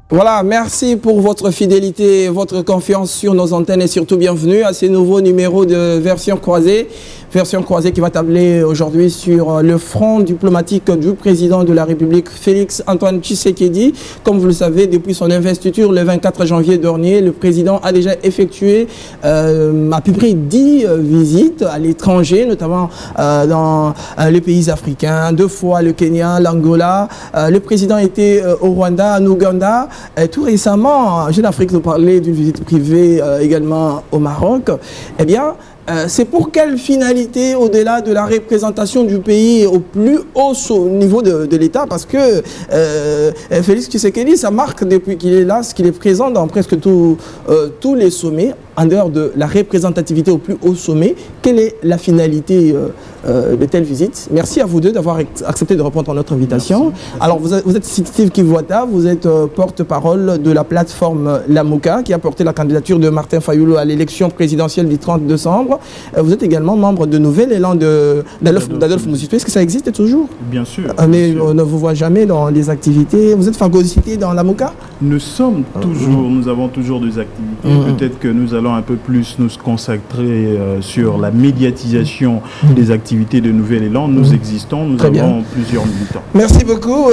Voilà, merci pour votre fidélité et votre confiance sur nos antennes et surtout bienvenue à ce nouveau numéro de Version Croisée. Version Croisée qui va tabler aujourd'hui sur le front diplomatique du président de la République, Félix Antoine Tshisekedi. Comme vous le savez, depuis son investiture le 24 janvier dernier, le président a déjà effectué à peu près 10 visites à l'étranger, notamment dans les pays africains, 2 fois le Kenya, l'Angola. Le président était au Rwanda, en Ouganda. Tout récemment, Jeune Afrique nous parlait d'une visite privée également au Maroc. Eh bien, c'est pour quelle finalité, au-delà de la représentation du pays au plus haut niveau de l'État? Parce que Félix Tshisekedi, ça marque depuis qu'il est là, ce qu'il est présent dans presque tous les sommets, en dehors de la représentativité au plus haut sommet. Quelle est la finalité de telle visite? Merci à vous deux d'avoir accepté de répondre à notre invitation. Merci. Alors, vous êtes Steve Kivuata, vous êtes porte-parole de la plateforme Lamuka, qui a porté la candidature de Martin Fayulu à l'élection présidentielle du 30 décembre. Vous êtes également membre de Nouvel Élan d'Adolphe Moussito. Est-ce que ça existe toujours? Bien sûr. Mais on ne vous voit jamais dans les activités. Vous êtes phagocyté dans Lamuka? Nous sommes toujours, nous avons toujours des activités. Peut-être que nous allons un peu plus nous consacrer sur la médiatisation des activités de Nouvel Élan. Nous existons, nous avons plusieurs militants. Merci beaucoup.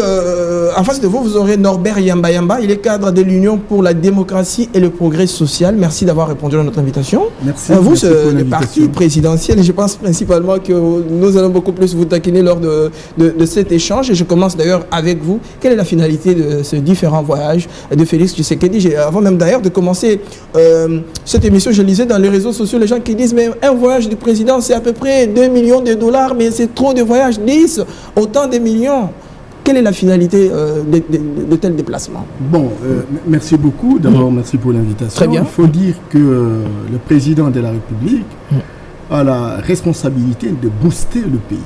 En face de vous, vous aurez Norbert Yamba Yamba. Il est cadre de l'Union pour la démocratie et le progrès social. Merci d'avoir répondu à notre invitation. Merci. Vous, le parti présidentiel, je pense principalement que nous allons beaucoup plus vous taquiner lors de cet échange. Et je commence d'ailleurs avec vous. Quelle est la finalité de ce différent voyage de Félix Tshisekedi? Avant même d'ailleurs de commencer cette émission, je lisais dans les réseaux sociaux les gens qui disent mais un voyage du président c'est à peu près 2 millions de dollars, mais c'est trop de voyages, 10, autant de millions. Quelle est la finalité de tel déplacement? Bon, merci beaucoup. D'abord, merci pour l'invitation. Très bien. Il faut dire que le président de la République a la responsabilité de booster le pays.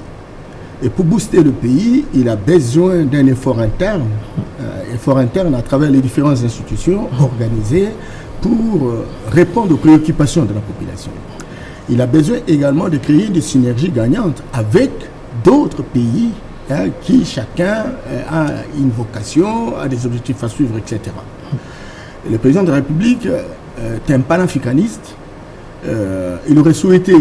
Et pour booster le pays, il a besoin d'un effort interne à travers les différentes institutions organisées pour répondre aux préoccupations de la population. Il a besoin également de créer des synergies gagnantes avec d'autres pays qui chacun a une vocation, a des objectifs à suivre, etc. Et le président de la République est un panafricaniste. Il aurait souhaité,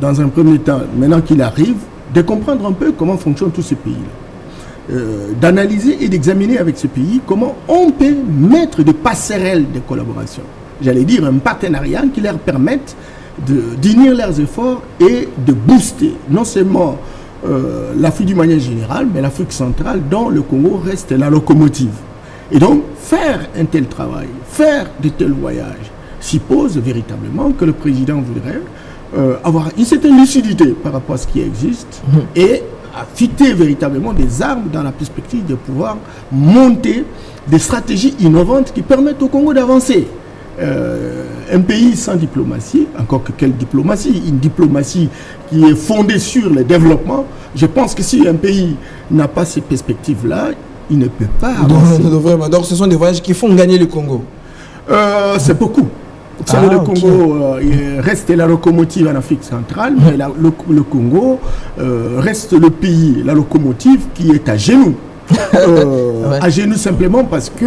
dans un premier temps, maintenant qu'il arrive, de comprendre un peu comment fonctionnent tous ces pays-là. D'analyser et d'examiner avec ce pays comment on peut mettre des passerelles de collaboration. J'allais dire un partenariat qui leur permette d'unir leurs efforts et de booster non seulement l'Afrique d'une manière générale, mais l'Afrique centrale dont le Congo reste la locomotive. Et donc, faire un tel travail, faire de tels voyages, suppose véritablement que le président voudrait avoir une certaine lucidité par rapport à ce qui existe et affûter véritablement des armes dans la perspective de pouvoir monter des stratégies innovantes qui permettent au Congo d'avancer. Un pays sans diplomatie, encore que quelle diplomatie? Une diplomatie qui est fondée sur le développement. Je pense que si un pays n'a pas ces perspectives-là, il ne peut pas avancer. Vraiment. Donc ce sont des voyages qui font gagner le Congo? C'est beaucoup. Le Congo reste la locomotive en Afrique centrale, mais le Congo reste le pays, la locomotive qui est à genoux. À genoux simplement parce que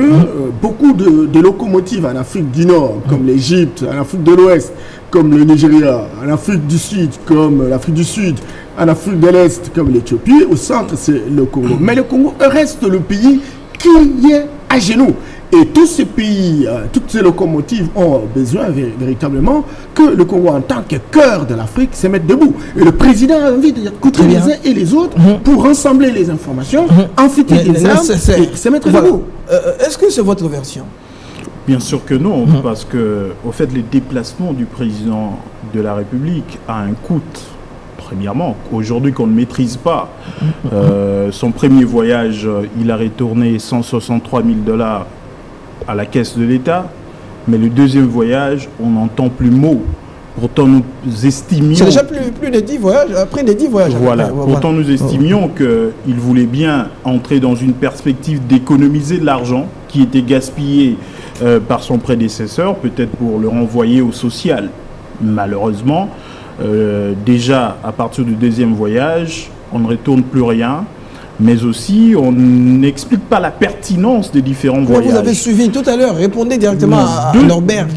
beaucoup de locomotives en Afrique du Nord, comme l'Égypte, en Afrique de l'Ouest, comme le Nigeria, en Afrique du Sud, comme l'Afrique du Sud, en Afrique de l'Est, comme l'Éthiopie, au centre c'est le Congo. Mais le Congo reste le pays qui est à genoux. Et tous ces pays, toutes ces locomotives ont besoin véritablement que le Congo, en tant que cœur de l'Afrique, se mette debout. Et le président a envie d'écouter les uns et les autres pour rassembler les informations, enfûter des armes et se mettre debout. Est-ce que c'est votre version? Bien sûr que non, parce que, au fait, les déplacements du président de la République a un coût. Premièrement, aujourd'hui qu'on ne maîtrise pas. Son premier voyage, il a retourné 163 000 $ à la caisse de l'État, mais le deuxième voyage, on n'entend plus mot. Pourtant, nous estimions... C'est déjà plus de 10 voyages, après les 10 voyages. Voilà, pourtant nous estimions qu'il voulait bien entrer dans une perspective d'économiser de l'argent qui était gaspillé par son prédécesseur, peut-être pour le renvoyer au social. Malheureusement, déjà, à partir du deuxième voyage, on ne retourne plus rien. mais aussi on n'explique pas la pertinence des différents voyages. Vous avez suivi tout à l'heure, répondez directement à Norbert.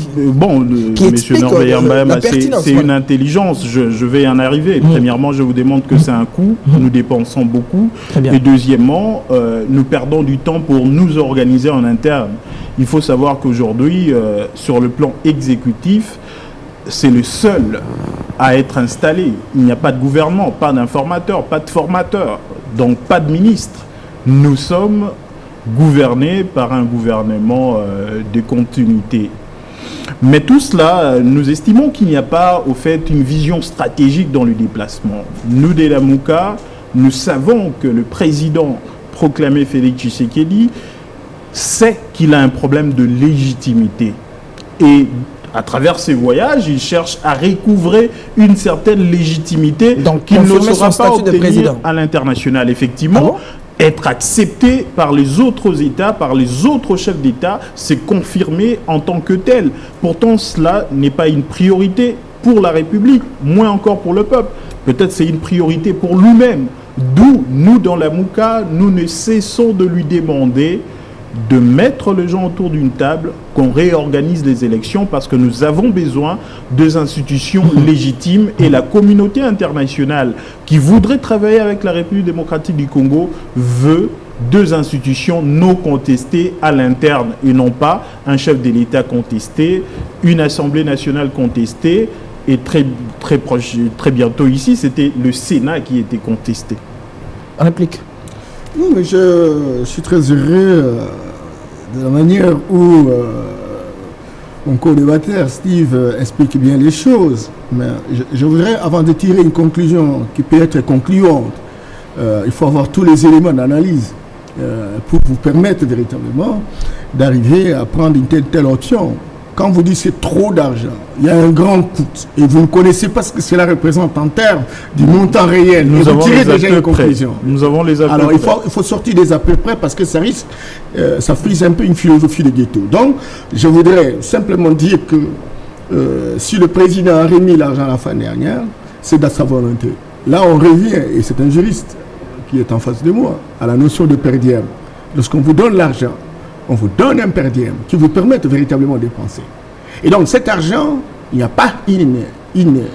Qui explique Norbert Mbahama, c'est une intelligence, je vais en arriver. Premièrement, je vous démontre que c'est un coût, nous dépensons beaucoup. Et deuxièmement, nous perdons du temps pour nous organiser en interne. Il faut savoir qu'aujourd'hui, sur le plan exécutif, c'est le seul à être installé. Il n'y a pas de gouvernement, pas d'informateur, pas de formateur, donc pas de ministre. Nous sommes gouvernés par un gouvernement de continuité. Mais tout cela, nous estimons qu'il n'y a pas, au fait, une vision stratégique dans le déplacement. Nous, de la Mouka, nous savons que le président proclamé Félix Tshisekedi sait qu'il a un problème de légitimité. Et à travers ses voyages, il cherche à recouvrer une certaine légitimité qu'il ne saura pas obtenir à l'international. Effectivement, être accepté par les autres États, par les autres chefs d'État, c'est confirmé en tant que tel. Pourtant, cela n'est pas une priorité pour la République, moins encore pour le peuple. Peut-être c'est une priorité pour lui-même. D'où, nous, dans la Mouka, nous ne cessons de lui demander de mettre les gens autour d'une table, qu'on réorganise les élections parce que nous avons besoin de institutions légitimes et la communauté internationale qui voudrait travailler avec la République démocratique du Congo veut deux institutions non contestées à l'interne et non pas un chef de l'État contesté, une Assemblée nationale contestée et très bientôt ici, c'était le Sénat qui était contesté. Réplique. Non, mais je suis très heureux de la manière où mon co-débatteur Steve explique bien les choses. Mais je voudrais, avant de tirer une conclusion qui peut être concluante, il faut avoir tous les éléments d'analyse pour vous permettre véritablement d'arriver à prendre une telle option. Quand vous dites c'est trop d'argent, il y a un grand coût et vous ne connaissez pas ce que cela représente en termes du montant réel. Nous avons tirez déjà une conclusion. Nous avons les à peu Alors il faut sortir des à peu près parce que ça risque, ça frise un peu une philosophie de ghetto. Donc je voudrais simplement dire que si le président a remis l'argent la fin dernière, c'est de sa volonté. Là on revient, et c'est un juriste qui est en face de moi, à la notion de per diem. Lorsqu'on vous donne l'argent, on vous donne un per diem qui vous permette véritablement de dépenser. Et donc cet argent, il n'y a pas une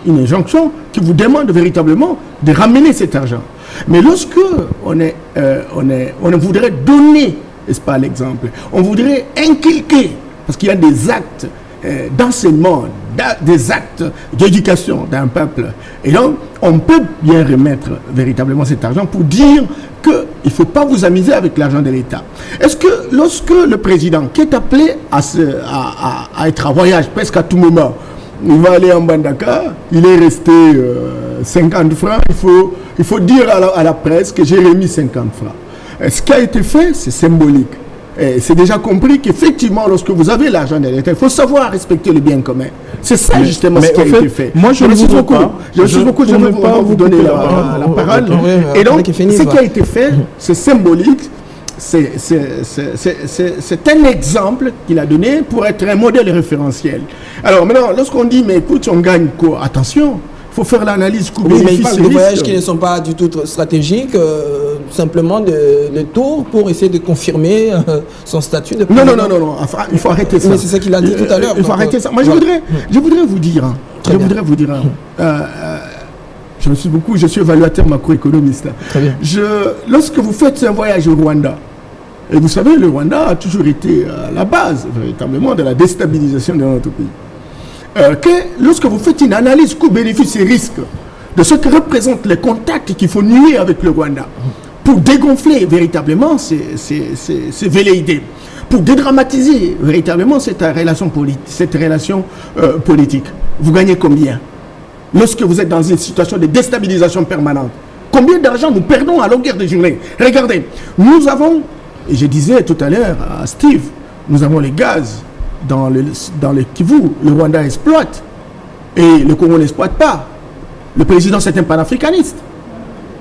injonction qui vous demande véritablement de ramener cet argent. Mais lorsque on voudrait donner, n'est-ce pas l'exemple, on voudrait inculquer, parce qu'il y a des actes d'enseignement, des actes d'éducation d'un peuple. Et donc, on peut bien remettre véritablement cet argent pour dire qu'il ne faut pas vous amuser avec l'argent de l'État. Est-ce que lorsque le président, qui est appelé à être à voyage presque à tout moment, il va aller en Bandaka, il est resté 50 francs, il faut dire à la presse que j'ai remis 50 francs. Ce qui a été fait, c'est symbolique. C'est déjà compris qu'effectivement, lorsque vous avez l'argent de l'État, il faut savoir respecter le bien commun. C'est ça justement ce qui a été fait. Moi, je ne vous vois pas. Je ne vais pas vous donner la parole. Et donc, ce qui a été fait, c'est symbolique. C'est un exemple qu'il a donné pour être un modèle référentiel. Alors maintenant, lorsqu'on dit, mais écoute, on gagne quoi? Attention, il faut faire l'analyse coût-bénéfice. Oui, mais il parle de voyages qui ne sont pas du tout stratégiques, simplement de tour pour essayer de confirmer son statut de président. Non. Enfin, il faut arrêter ça. Mais c'est ça qu'il a dit tout à l'heure. Il faut arrêter ça. Moi, je voudrais vous dire, je suis évaluateur macroéconomiste. Très bien. Lorsque vous faites un voyage au Rwanda, et vous savez, le Rwanda a toujours été à la base, véritablement, de la déstabilisation de notre pays. Que lorsque vous faites une analyse coût-bénéfice et risque de ce que représentent les contacts qu'il faut nouer avec le Rwanda pour dégonfler véritablement ces velléités, pour dédramatiser véritablement cette relation politique, vous gagnez combien? Lorsque vous êtes dans une situation de déstabilisation permanente, combien d'argent nous perdons à longueur de journée? Regardez, nous avons, et je disais tout à l'heure à Steve, nous avons les gaz dans le Kivu, le Rwanda exploite, et le Congo n'exploite pas. Le président, c'est un panafricaniste.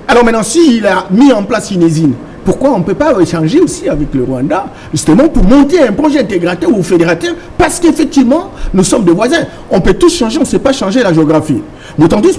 Alors maintenant, s'il a mis en place une usine, pourquoi on ne peut pas échanger aussi avec le Rwanda, justement pour monter un projet intégrateur ou fédérateur, parce qu'effectivement, nous sommes des voisins. On peut tous changer, on ne sait pas changer la géographie. Moutandis,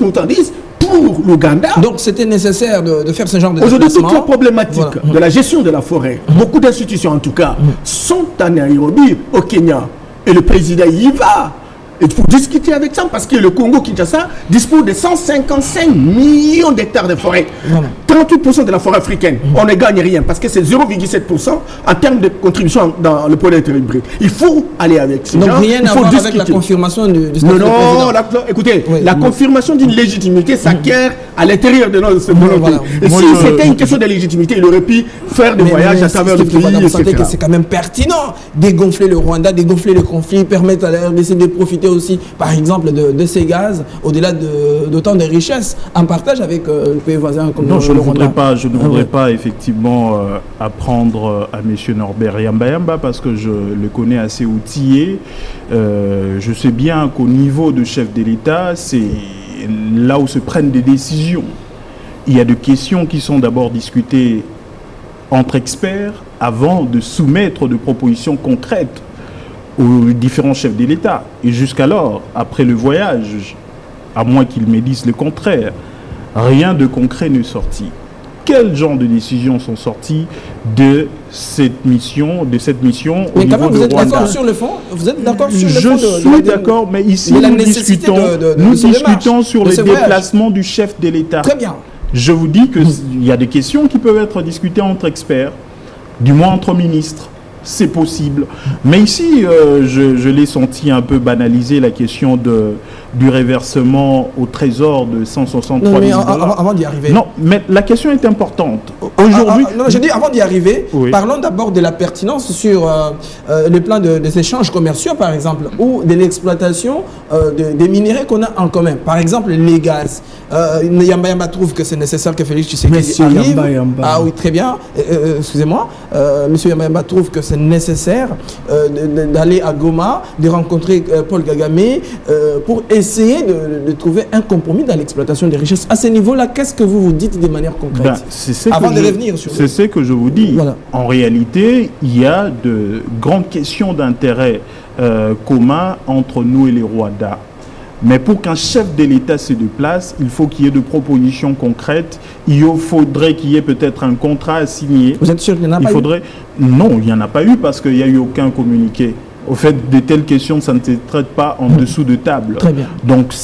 pour l'Ouganda. Donc c'était nécessaire de faire ce genre de Aujourd'hui, déplacement. toute la problématique de la gestion de la forêt, beaucoup d'institutions en tout cas, sont à Nairobi, au Kenya. Et le président y va. Il faut discuter avec ça parce que le Congo-Kinshasa dispose de 155 millions d'hectares de forêt. Voilà. 38% de la forêt africaine. On ne gagne rien parce que c'est 0,7% en termes de contribution dans le produit intérieur brut. Il faut aller avec ces gens. Donc rien à voir avec la confirmation du statut du président. Écoutez, la confirmation d'une légitimité s'acquiert à l'intérieur de notre pays. Voilà. Et si c'était une question de légitimité, il aurait pu faire des voyages à travers le pays, Vous sentez que c'est quand même pertinent dégonfler le Rwanda, dégonfler le conflit, permettre à la RDC de profiter aussi, par exemple, de ces gaz, au-delà d'autant de richesses, en partage avec le pays voisin comme non, je ne voudrais pas effectivement apprendre à M. Norbert Yamba parce que je le connais assez outillé. Je sais bien qu'au niveau de chef de l'État, c'est là où se prennent des décisions. Il y a des questions qui sont d'abord discutées entre experts avant de soumettre de propositions concrètes aux différents chefs de l'État. Et jusqu'alors, après le voyage, à moins qu'ils me disent le contraire, rien de concret n'est sorti. Quel genre de décisions sont sorties de cette mission, au niveau de Rwanda? Mais quand même, vous êtes d'accord sur le fond? Vous êtes d'accord sur le fond? Je suis d'accord, mais ici, nous discutons sur les déplacements du chef de l'État. Très bien. Je vous dis qu'il y a des questions qui peuvent être discutées entre experts, du moins entre ministres. C'est possible. Mais ici, je l'ai senti un peu banaliser la question du réversement au trésor de 163 000 $. Avant d'y arriver. Non, mais la question est importante. Aujourd'hui... non, je dis avant d'y arriver, parlons d'abord de la pertinence sur le plan des échanges commerciaux, par exemple, ou de l'exploitation des minéraux qu'on a en commun. Par exemple, les gaz. Yamba Yamba trouve que c'est nécessaire que Félix Tshisekedi arrive. Yamba. Ah oui, très bien. Excusez-moi. Monsieur Yamba Yamba trouve que c'est nécessaire d'aller à Goma, de rencontrer Paul Kagame pour essayer de trouver un compromis dans l'exploitation des richesses. À ce niveau-là, qu'est-ce que vous vous dites de manière concrète? C'est ce que je vous dis. Voilà. En réalité, il y a de grandes questions d'intérêt commun entre nous et les Rwandais. Mais pour qu'un chef de l'État se déplace, il faut qu'il y ait de propositions concrètes. Il faudrait qu'il y ait peut-être un contrat à signer. Vous êtes sûr qu'il n'y en a pas eu? Non, il n'y en a pas eu parce qu'il n'y a eu aucun communiqué. Au fait, de telles questions, ça ne se traite pas en dessous de table. Très bien. Donc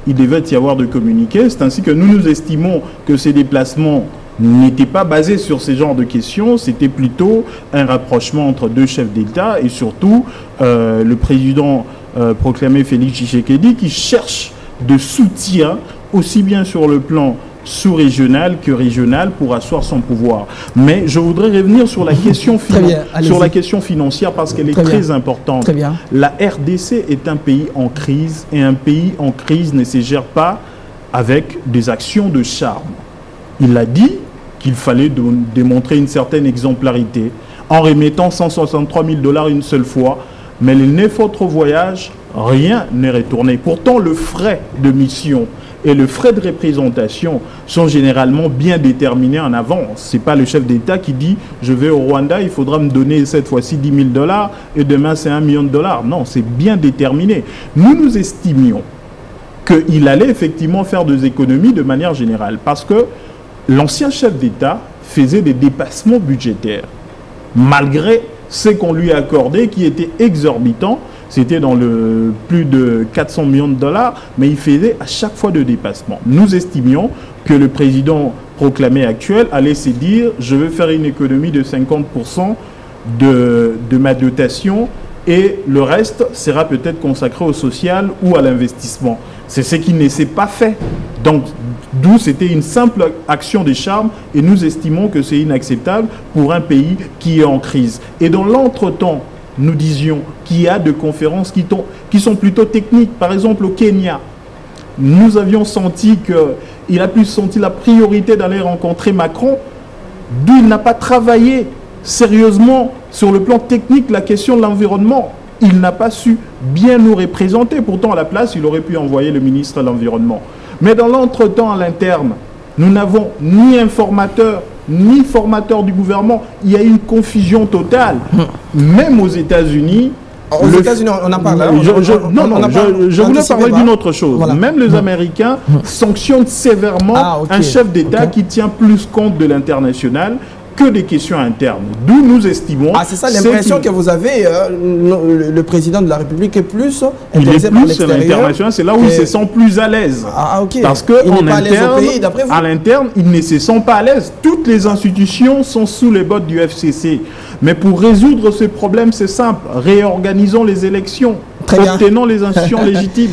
il devait y avoir de communiqués. C'est ainsi que nous estimons que ces déplacements n'était pas basé sur ces genres de questions, c'était plutôt un rapprochement entre deux chefs d'État et surtout le président proclamé Félix Tshisekedi qui cherche de soutien aussi bien sur le plan sous-régional que régional pour asseoir son pouvoir. Mais je voudrais revenir sur la question, la question financière parce qu'elle est très importante. Très bien. La RDC est un pays en crise et un pays en crise ne se gère pas avec des actions de charme. Il a dit qu'il fallait démontrer une certaine exemplarité en remettant 163 000 $ une seule fois, mais les 9 autres voyages, rien n'est retourné. Pourtant, le frais de mission et le frais de représentation sont généralement bien déterminés en avance. Ce n'est pas le chef d'État qui dit « je vais au Rwanda, il faudra me donner cette fois-ci 10 000 $ et demain c'est 1 million de $. Non, c'est bien déterminé. Nous estimions qu'il allait effectivement faire des économies de manière générale parce que l'ancien chef d'État faisait des dépassements budgétaires, malgré ce qu'on lui accordait qui était exorbitant. C'était dans le plus de 400 millions de $, mais il faisait à chaque fois de dépassements. Nous estimions que le président proclamé actuel allait se dire « je vais faire une économie de 50% de ma dotation et le reste sera peut-être consacré au social ou à l'investissement ». C'est ce qui ne s'est pas fait. Donc, d'où c'était une simple action de charme et nous estimons que c'est inacceptable pour un pays qui est en crise. Et dans l'entretemps, nous disions qu'il y a des conférences qui sont plutôt techniques. Par exemple, au Kenya, nous avions senti qu'il a plus senti la priorité d'aller rencontrer Macron, d'où il n'a pas travaillé sérieusement sur le plan technique la question de l'environnement. Il n'a pas su bien nous représenter. Pourtant, à la place, il aurait pu envoyer le ministre de l'Environnement. Mais dans l'entretemps, à l'interne, nous n'avons ni informateur, ni formateur du gouvernement. Il y a une confusion totale. Même aux États-Unis, Aux États-Unis, on en parle. Je voulais parler d'une autre chose. Voilà. Même les Américains sanctionnent sévèrement un chef d'État qui tient plus compte de l'international que des questions internes. D'où nous estimons... Ah, c'est ça l'impression que vous avez, le président de la République est plus intéressé par l'international, c'est là où il se sent plus à l'aise. Parce qu'en interne, à l'interne, il ne se sent pas à l'aise. Toutes les institutions sont sous les bottes du FCC. Mais pour résoudre ces problèmes, c'est simple. Réorganisons les élections. Obtenons les institutions légitimes.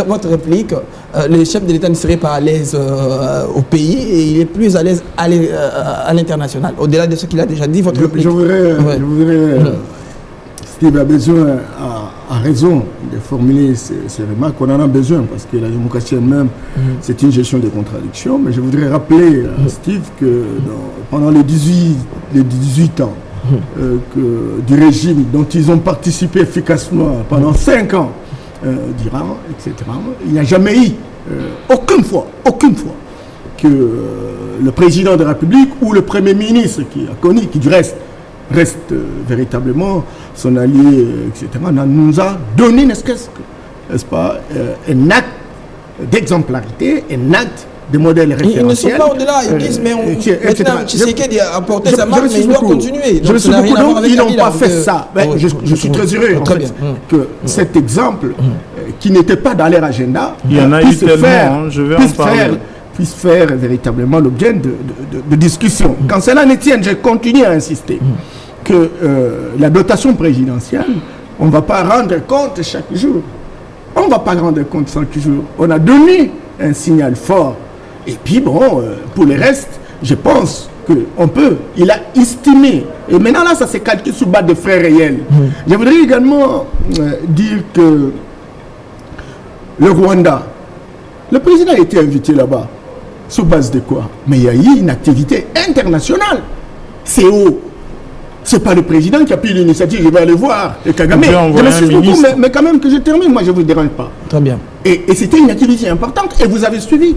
Votre réplique, le chef de l'État ne serait pas à l'aise au pays et il est plus à l'aise à l'international. Au-delà de ce qu'il a déjà dit, votre réplique. Je voudrais Steve a besoin, a raison de formuler ces remarques. On en a besoin parce que la démocratie elle-même, c'est une gestion de contradictions. Mais je voudrais rappeler à Steve que pendant les 18 ans, du régime dont ils ont participé efficacement pendant 5 ans d'Iran, etc. Il n'y a jamais eu aucune fois que le président de la République ou le Premier ministre qui a connu, qui du reste véritablement son allié, etc., nous a donné, n'est-ce pas, un acte d'exemplarité, un acte de modèles référentiels. Ils ne sont pas au-delà, ils disent, mais maintenant, Tshisekedi a apporté sa marque, mais il doit continuer. Je me suis beaucoup, donc ils n'ont pas fait ça. Je suis très heureux, en fait, que cet exemple, qui n'était pas dans leur agenda, puisse faire véritablement l'objet de discussion. Quand cela ne tienne, je continue à insister que la dotation présidentielle, on ne va pas rendre compte chaque jour. On ne va pas rendre compte chaque jour. On a donné un signal fort. Et puis bon, pour le reste, je pense qu'on peut, il a estimé, et maintenant là ça s'est calculé sous base de frais réels. Je voudrais également dire que le Rwanda, le président a été invité là-bas, sous base de quoi? Mais il y a eu une activité internationale. C'est où? C'est pas le président qui a pris l'initiative, je vais aller voir le Kagame. Je m'excuse beaucoup, mais quand même que je termine, moi je ne vous dérange pas. Très bien. Et c'était une activité importante, et vous avez suivi.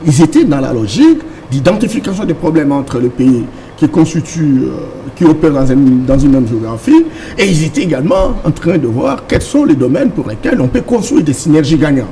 Ils étaient dans la logique d'identification des problèmes entre les pays qui constituent, qui opèrent dans une même géographie, et ils étaient également en train de voir quels sont les domaines pour lesquels on peut construire des synergies gagnantes.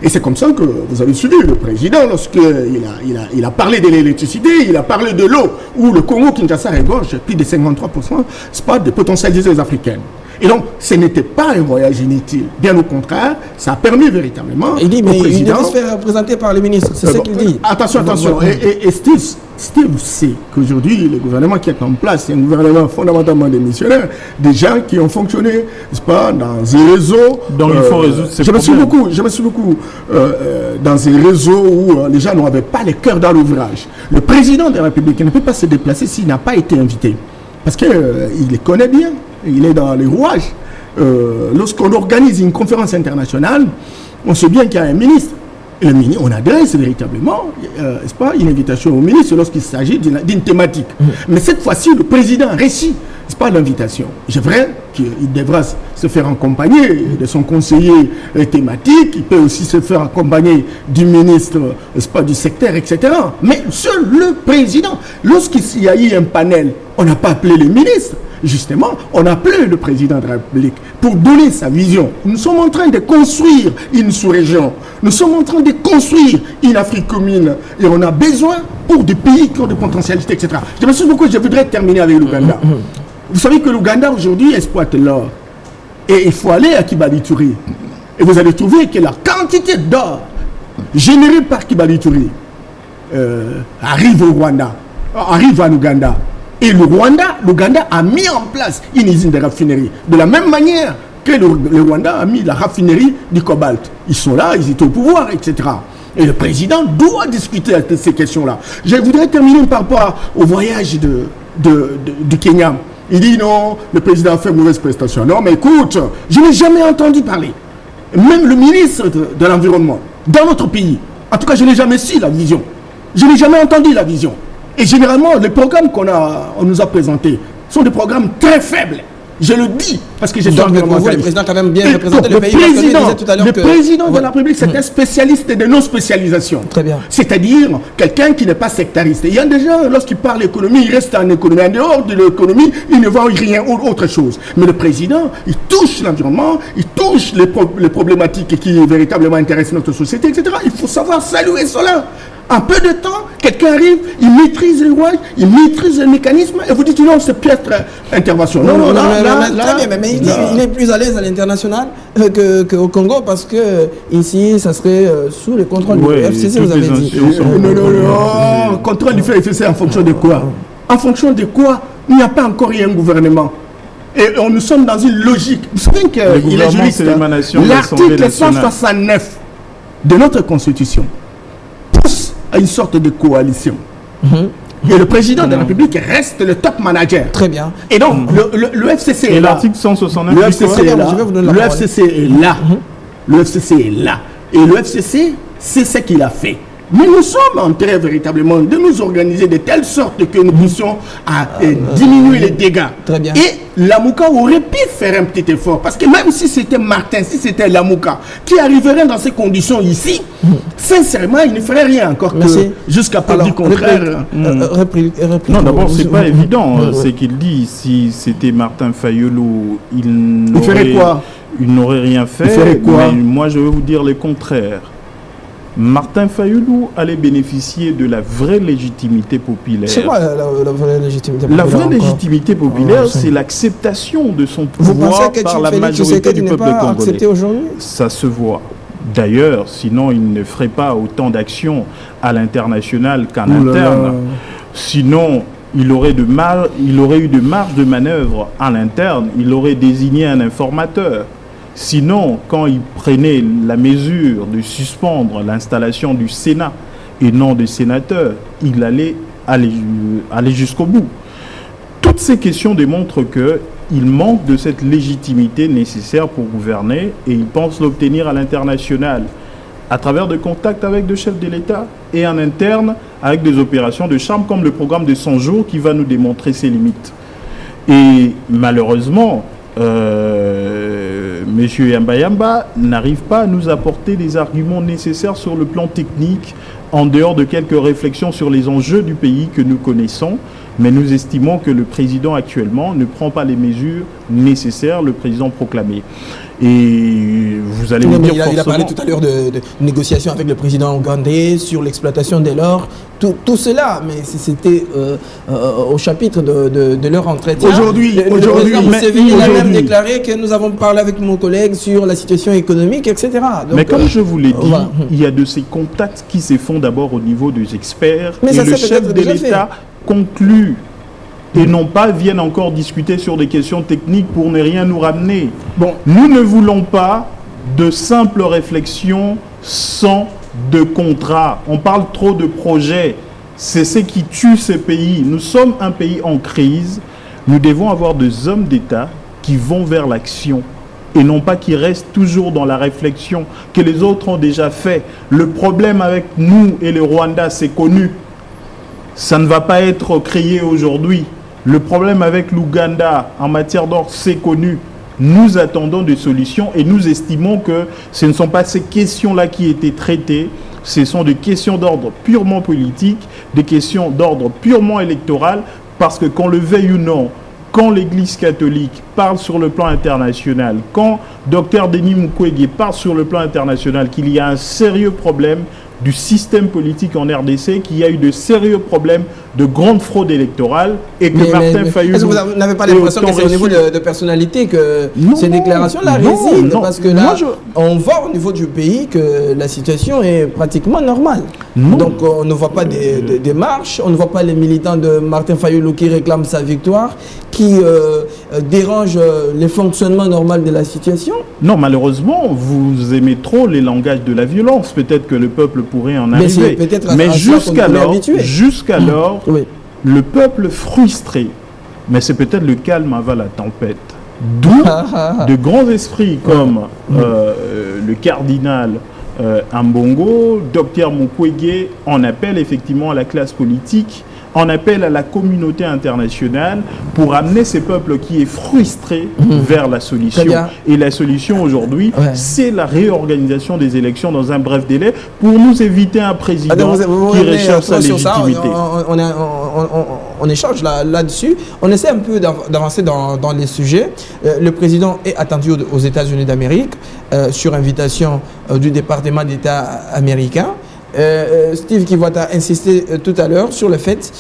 Et c'est comme ça que vous avez suivi le président lorsqu'il a parlé de l'électricité, il a parlé de l'eau, où le Congo-Kinshasa regorge plus de 53% de potentialités africaines. Et donc, ce n'était pas un voyage inutile. Bien au contraire, ça a permis véritablement il dit, mais il doit se faire représenter par le ministre. C'est ce qu'il dit. Attention. Et Steve sait qu'aujourd'hui, le gouvernement qui est en place, c'est un gouvernement fondamentalement des missionnaires, des gens qui ont fonctionné, n'est-ce pas, dans un réseau. Donc il faut résoudre ces problèmes. Je me suis beaucoup dans un réseau où les gens n'avaient pas le cœur dans l'ouvrage. Le président de la République ne peut pas se déplacer s'il n'a pas été invité. Parce qu'il les connaît bien. Il est dans les rouages. Lorsqu'on organise une conférence internationale, on sait bien qu'il y a un ministre. Et le ministre, on adresse véritablement, n'est-ce pas, une invitation au ministre lorsqu'il s'agit d'une thématique. Mais cette fois-ci, le président réussit, n'est-ce pas, l'invitation. C'est vrai qu'il devra se faire accompagner de son conseiller thématique, il peut aussi se faire accompagner du ministre, n'est-ce pas, du secteur, etc. Mais seul le président, lorsqu'il y a eu un panel, on n'a pas appelé le ministre. Justement, on a appelé le président de la République pour donner sa vision. Nous sommes en train de construire une sous-région. Nous sommes en train de construire une Afrique commune. Et on a besoin pour des pays qui ont des potentialités, etc. Je me suis beaucoup, je voudrais terminer avec l'Ouganda. Vous savez que l'Ouganda aujourd'hui exploite l'or. Et il faut aller à Kibali-Touré. Et vous allez trouver que la quantité d'or générée par Kibali-Touré arrive au Rwanda, arrive à l'Ouganda. Et l'Ouganda a mis en place une usine de raffinerie. De la même manière que le Rwanda a mis la raffinerie du cobalt. Ils sont là, ils étaient au pouvoir, etc. Et le président doit discuter de ces questions-là. Je voudrais terminer par rapport au voyage du Kenya. Il dit non, le président a fait mauvaise prestation. Non, mais écoute, je n'ai jamais entendu parler. Même le ministre de l'Environnement, dans notre pays, en tout cas, je n'ai jamais su la vision. Je n'ai jamais entendu la vision. Et généralement, les programmes qu'on nous a présentés sont des programmes très faibles. Je le dis parce que j'ai Donc, pour vous, le président a quand même bien représenté le pays. Le président de la République, c'est un spécialiste de non-spécialisation. Très bien. C'est-à-dire quelqu'un qui n'est pas sectariste. Il y a des gens, lorsqu'ils parlent économie, ils restent en économie. En dehors de l'économie, ils ne voient rien autre chose. Mais le président, il touche l'environnement, il touche les problématiques qui véritablement intéressent notre société, etc. Il faut savoir saluer cela. En peu de temps, quelqu'un arrive, il maîtrise les rouages, il maîtrise le mécanisme, et vous dites non, c'est piètre intervention. Non, très bien, mais il est plus à l'aise à l'international qu'au Congo, parce que ici, ça serait sous le contrôle du FCC, vous avez dit. Non, contrôle du FCC en fonction de quoi? En fonction de quoi? Il n'y a pas encore eu un gouvernement. Et nous sommes dans une logique. Vous savez qu'il est juriste. L'article 169 de notre Constitution pousse à une sorte de coalition. Et le président de la République reste le top manager. Très bien. Et donc, le FCC est là. Et l'article 169, le FCC est là. Le FCC est là. Le FCC est là. Et le FCC, c'est ce qu'il a fait. Mais nous sommes en train véritablement de nous organiser de telle sorte que nous puissions diminuer les dégâts. Très bien. Et Lamouka aurait pu faire un petit effort. Parce que même si c'était Martin, si c'était Lamouka qui arriverait dans ces conditions ici, sincèrement, il ne ferait rien encore que jusqu'à preuve du contraire. Non, d'abord, c'est pas évident. C'est qu'il dit, si c'était Martin Fayulu, il ferait quoi? Il n'aurait rien fait. Il ferait quoi? Mais moi, je vais vous dire le contraire. Martin Fayulu allait bénéficier de la vraie légitimité populaire. C'est quoi la vraie légitimité populaire? La vraie légitimité populaire, c'est l'acceptation de son pouvoir par la majorité du peuple congolais. Ça se voit. D'ailleurs, sinon il ne ferait pas autant d'actions à l'international qu'en interne. Sinon, il aurait eu de marge de manœuvre à l'interne. Il aurait désigné un informateur. Sinon, quand il prenait la mesure de suspendre l'installation du Sénat et non des sénateurs, il allait aller jusqu'au bout. Toutes ces questions démontrent qu'il manque de cette légitimité nécessaire pour gouverner et il pense l'obtenir à l'international à travers des contacts avec des chefs de l'État et en interne avec des opérations de charme comme le programme de 100 jours qui va nous démontrer ses limites. Et malheureusement, M. Yamba Yamba n'arrive pas à nous apporter des arguments nécessaires sur le plan technique, en dehors de quelques réflexions sur les enjeux du pays que nous connaissons, mais nous estimons que le président actuellement ne prend pas les mesures nécessaires, le président proclamé. Et vous allez me dire il a parlé tout à l'heure de négociations avec le président ougandais sur l'exploitation de l'or, tout cela, mais c'était au chapitre de leur entretien. Aujourd'hui, il a même déclaré que nous avons parlé avec mon collègue sur la situation économique, etc. Donc, mais comme je vous l'ai dit, il y a de ces contacts qui se font d'abord au niveau des experts, et le chef de l'État conclut et non pas viennent encore discuter sur des questions techniques pour ne rien nous ramener. Bon, nous ne voulons pas de simples réflexions sans de contrats. On parle trop de projets. C'est ce qui tue ces pays. Nous sommes un pays en crise. Nous devons avoir des hommes d'État qui vont vers l'action et non pas qui restent toujours dans la réflexion que les autres ont déjà fait. Le problème avec nous et le Rwanda, c'est connu. Ça ne va pas être créé aujourd'hui. Le problème avec l'Ouganda en matière d'or, c'est connu. Nous attendons des solutions et nous estimons que ce ne sont pas ces questions-là qui étaient traitées. Ce sont des questions d'ordre purement politique, des questions d'ordre purement électoral, parce que qu'on le veuille ou non, quand l'Église catholique parle sur le plan international, quand Dr Denis Mukwege parle sur le plan international qu'il y a un sérieux problème du système politique en RDC, qu'il y a eu de sérieux problèmes de grande fraude électorale et que Martin Fayulu... Est-ce que vous n'avez pas l'impression que c'est au niveau de personnalité que ces déclarations-là résident? Parce que là, on voit au niveau du pays que la situation est pratiquement normale. Donc on ne voit pas des marches, on ne voit pas les militants de Martin Fayulu qui réclament sa victoire, qui dérangent les fonctionnements normaux de la situation. Non, malheureusement, vous aimez trop les langages de la violence. Peut-être que le peuple pourrait en arriver. Mais jusqu'alors, oui, le peuple frustré, mais c'est peut-être le calme avant la tempête. D'où de grands esprits comme le cardinal Ambongo, Dr Mukwege, en appellent effectivement à la classe politique en appelle à la communauté internationale pour amener ces peuples qui est frustré vers la solution. Et la solution aujourd'hui, c'est la réorganisation des élections dans un bref délai pour nous éviter un président qui recherche sa légitimité. On échange là-dessus. On essaie un peu d'avancer dans les sujets. Le président est attendu aux États-Unis d'Amérique sur invitation du département d'État américain. Steve Kivota a insisté tout à l'heure sur le fait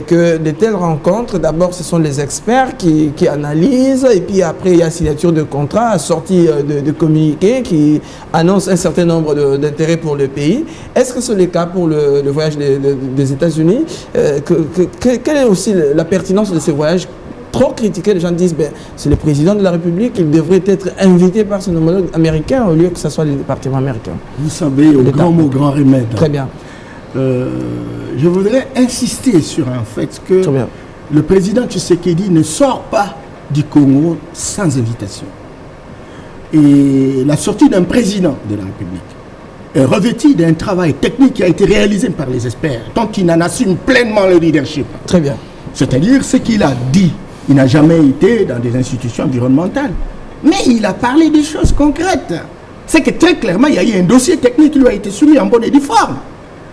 que de telles rencontres, d'abord ce sont les experts qui analysent, et puis après il y a signature de contrats, sortie de communiqués qui annoncent un certain nombre d'intérêts pour le pays. Est-ce que c'est le cas pour le voyage des États-Unis? Quelle est aussi la pertinence de ces voyages trop critiqués? Les gens disent ben, c'est le président de la République, il devrait être invité par son homologue américain au lieu que ce soit le département américain. Vous savez, au grand mot, grand remède. Très bien. Je voudrais insister sur un fait que le président Tshisekedi ne sort pas du Congo sans invitation. Et la sortie d'un président de la République est revêtie d'un travail technique qui a été réalisé par les experts, tant qu'il en assume pleinement le leadership. Très bien. C'est-à-dire ce qu'il a dit. Il n'a jamais été dans des institutions environnementales. Mais il a parlé des choses concrètes. C'est que très clairement, il y a eu un dossier technique qui lui a été soumis en bonne et due forme.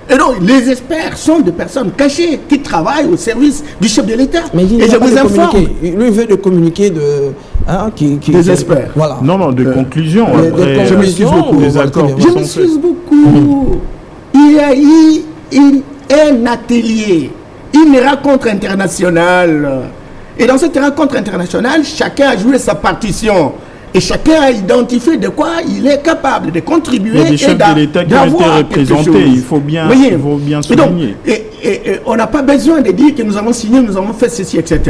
Et donc, les experts sont des personnes cachées qui travaillent au service du chef de l'État. Mais et je vous informe. Lui veut de communiquer des experts. Voilà. Non, de conclusions. Je m'excuse beaucoup. Je m'excuse beaucoup. Il y a eu un atelier, une rencontre internationale. Et dans cette rencontre internationale, chacun a joué sa partition. Et chacun a identifié de quoi il est capable de contribuer. Il y a des chefs de l'État qui ont été représentés. Il faut bien souligner. Et on n'a pas besoin de dire que nous avons signé, nous avons fait ceci, etc.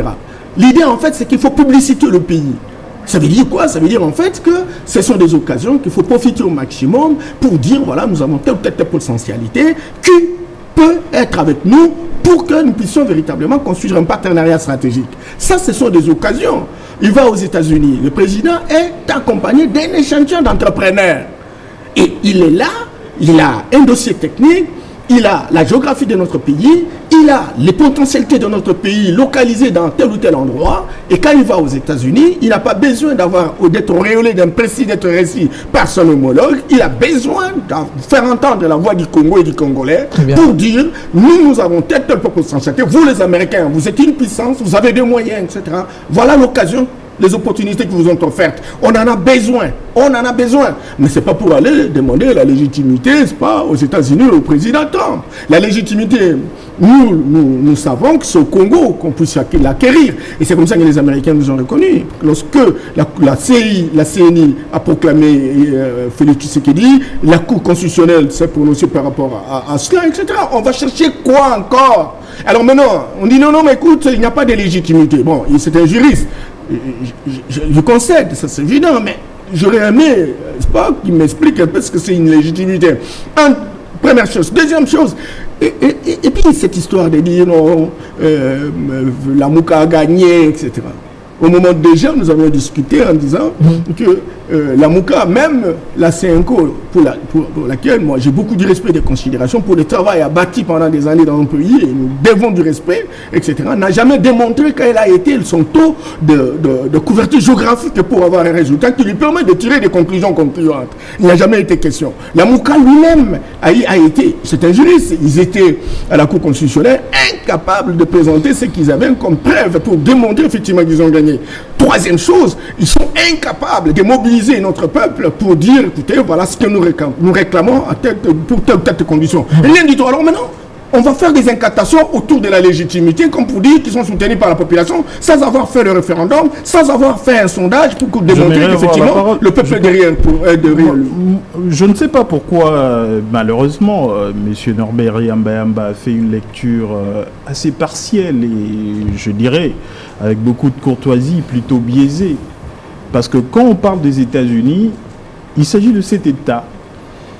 L'idée, en fait, c'est qu'il faut publiciter le pays. Ça veut dire quoi? Ça veut dire, en fait, que ce sont des occasions qu'il faut profiter au maximum pour dire, voilà, nous avons telle ou telle potentialité qui peut être avec nous pour que nous puissions véritablement construire un partenariat stratégique. Ça, ce sont des occasions. Il va aux États-Unis. Le président est accompagné d'un échantillon d'entrepreneurs. Et il est là, il a un dossier technique, il a la géographie de notre pays, il a les potentialités de notre pays localisées dans tel ou tel endroit. Et quand il va aux États-Unis, il n'a pas besoin d'être auréolé d'un précis, d'être récit par son homologue. Il a besoin de faire entendre la voix du Congo et du Congolais pour dire, nous avons telle potentialité. Vous les Américains, vous êtes une puissance, vous avez des moyens, etc. Voilà l'occasion, les opportunités qui vous ont offertes. On en a besoin. On en a besoin. Mais ce n'est pas pour aller demander la légitimité, c'est pas aux États-Unis au président Trump. La légitimité, nous savons que c'est au Congo qu'on puisse l'acquérir. Et c'est comme ça que les Américains nous ont reconnus. Lorsque la CNI a proclamé Félix Tshisekedi, la Cour constitutionnelle s'est prononcée par rapport à cela, etc. On va chercher quoi encore? Alors maintenant, on dit non, mais écoute, il n'y a pas de légitimité. Bon, c'est un juriste. Je concède, ça c'est évident, mais j'aurais aimé, pas qu'il m'explique un peu ce que c'est une légitimité. Première chose. Deuxième chose, et puis cette histoire de dire non, la Mouka a gagné, etc. Au moment déjà, nous avons discuté en disant que la Mouka, même la CNCO, pour laquelle moi j'ai beaucoup de respect et de considération pour le travail abattu pendant des années dans mon pays, et nous devons du respect, etc., n'a jamais démontré quel a été son taux de couverture géographique pour avoir un résultat qui lui permet de tirer des conclusions concluantes. Il n'y a jamais été question. La Mouka lui-même a été, c'est un juriste, ils étaient à la Cour constitutionnelle incapables de présenter ce qu'ils avaient comme preuve pour démontrer effectivement qu'ils ont gagné. Troisième chose, ils sont incapables de mobiliser notre peuple pour dire, écoutez, voilà ce que nous réclamons pour telle ou telle condition. Rien du tout. Alors maintenant, on va faire des incantations autour de la légitimité, comme pour dire qu'ils sont soutenus par la population, sans avoir fait le référendum, sans avoir fait un sondage pour démontrer qu'effectivement, le peuple est derrière lui. Je ne sais pas pourquoi, malheureusement, M. Norbert Yamba a fait une lecture assez partielle et, je dirais, avec beaucoup de courtoisie, plutôt biaisée. Parce que quand on parle des États-Unis, il s'agit de cet État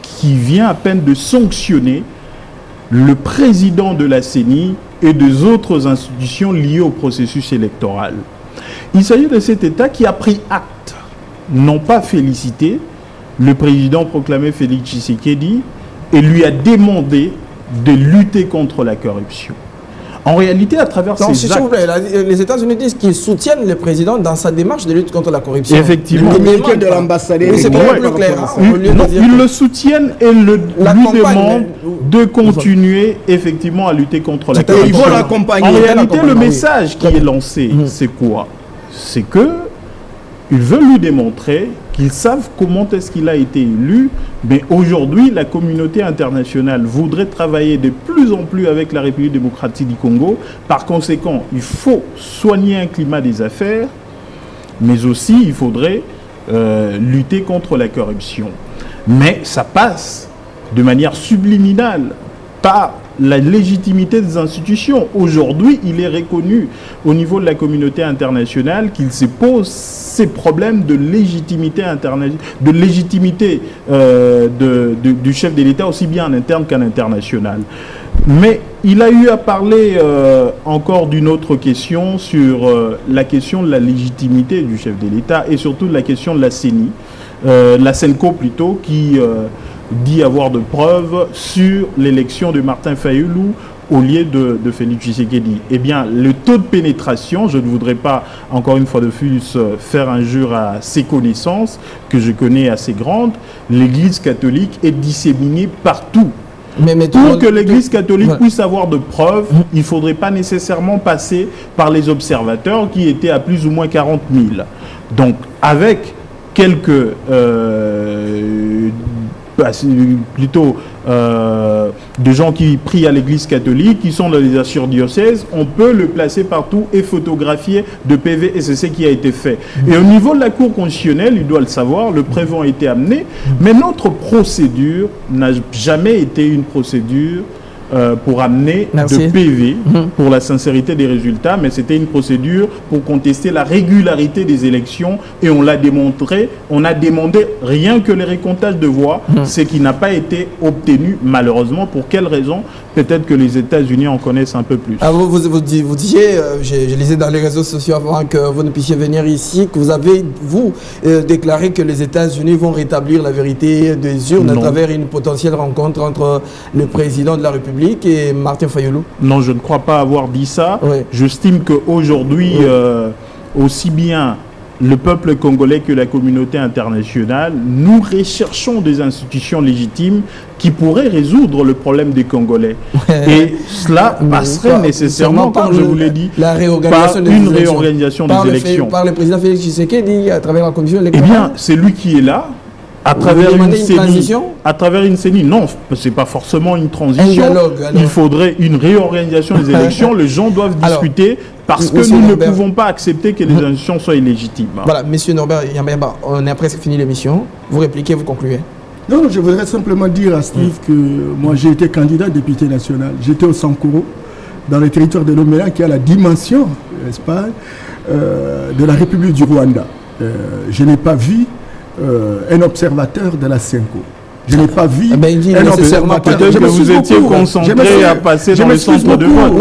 qui vient à peine de sanctionner le président de la CENI et des autres institutions liées au processus électoral. Il s'agit de cet État qui a pris acte, non pas félicité, le président proclamé Félix Tshisekedi et lui a demandé de lutter contre la corruption. En réalité, à travers ces s'il vous actes... plaît, les États-Unis disent qu'ils soutiennent le président dans sa démarche de lutte contre la corruption. Effectivement. Le communiqué de l'ambassadeur. Oui, c'est beaucoup plus clair. Ils le soutiennent et lui demandent de continuer effectivement à lutter contre la corruption. Ils vont l'accompagner. En réalité, le message qui est lancé, c'est quoi? C'est que ils veulent lui démontrer qu'ils savent comment est-ce qu'il a été élu, mais aujourd'hui, la communauté internationale voudrait travailler de plus en plus avec la République démocratique du Congo. Par conséquent, il faut soigner un climat des affaires, mais aussi il faudrait lutter contre la corruption. Mais ça passe de manière subliminale par la légitimité des institutions. Aujourd'hui, il est reconnu au niveau de la communauté internationale qu'il se pose ces problèmes de légitimité du chef de l'État, aussi bien en interne qu'en international. Mais il a eu à parler encore d'une autre question sur la question de la légitimité du chef de l'État et surtout de la question de la CENI, la SENCO plutôt, qui dit avoir de preuves sur l'élection de Martin Fayulu au lieu de Félix Tshisekedi. Eh bien, le taux de pénétration, je ne voudrais pas, encore une fois de plus, faire injure à ses connaissances, que je connais assez grandes, l'Église catholique est disséminée partout. Pour que l'Église catholique puisse avoir de preuves, il ne faudrait pas nécessairement passer par les observateurs qui étaient à plus ou moins 40 000. Donc, avec quelques... plutôt de gens qui prient à l'église catholique, qui sont dans les archidiocèses, on peut le placer partout et photographier de PV, et c'est ce qui a été fait. Et au niveau de la Cour constitutionnelle, il doit le savoir, le prévent a été amené, mais notre procédure n'a jamais été une procédure pour amener de PV pour la sincérité des résultats, mais c'était une procédure pour contester la régularité des élections, et on l'a démontré. On a demandé rien que les recomptages de voix, ce qui n'a pas été obtenu malheureusement. Pour quelle raison? Peut-être que les États-Unis en connaissent un peu plus. Ah, vous disiez, je lisais dans les réseaux sociaux avant que vous ne puissiez venir ici, que vous avez, déclaré que les États-Unis vont rétablir la vérité des urnes à travers une potentielle rencontre entre le président de la République et Martin Fayulu. Non, je ne crois pas avoir dit ça. Oui. J'estime qu'aujourd'hui, aussi bien le peuple congolais que la communauté internationale, nous recherchons des institutions légitimes qui pourraient résoudre le problème des Congolais. Et cela passerait nécessairement, comme je vous l'ai dit, par une réorganisation des élections. Par le président Félix Tshisekedi à travers la commission électorale. Eh bien, c'est lui qui est là. À travers une CENI, non, ce n'est pas forcément une transition. Il faudrait une réorganisation des élections. Les gens doivent discuter parce que nous ne pouvons pas accepter que les institutions soient illégitimes. Voilà, monsieur Norbert Yambayamba, on a presque fini l'émission. Vous répliquez, vous concluez. Non, je voudrais simplement dire à Steve que moi j'ai été candidat député national. J'étais au Sankoro, dans le territoire de Lomela, qui a la dimension, n'est-ce pas, de la République du Rwanda. Je n'ai pas vu un observateur de la SENCO. Je n'ai pas vu un observateur. Peut-être que vous étiez concentré à passer dans les centres de vote.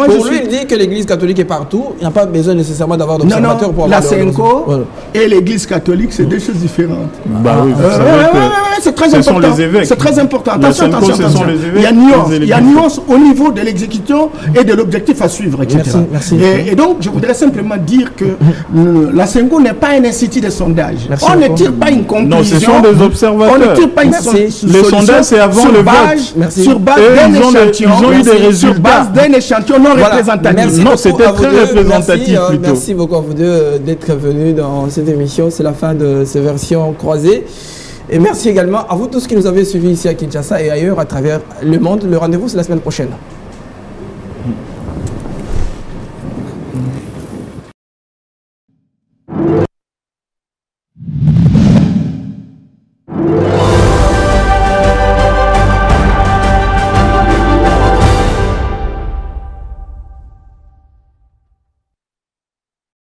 Pour lui, il dit que l'église catholique est partout. Il n'y a pas besoin nécessairement d'avoir d'observateur pour avoir... La SENCO et l'église catholique, c'est deux choses différentes. C'est très important. C'est très important. Attention. Il y a nuance au niveau de l'exécution et de l'objectif à suivre, etc. Et donc, je voudrais simplement dire que la SENCO n'est pas un institut de sondage. On ne tire pas une conclusion. Non, ce sont des observateurs. Les sondages, c'est avant le vote. Sur base d'un échantillon. Ils ont eu des résultats. Sur base d'un échantillon non représentatif. Non, c'était très représentatif plutôt. Merci beaucoup à vous deux d'être venus dans cette émission. C'est la fin de ces versions croisées. Et merci également à vous tous qui nous avez suivis ici à Kinshasa et ailleurs à travers le monde. Le rendez-vous, c'est la semaine prochaine.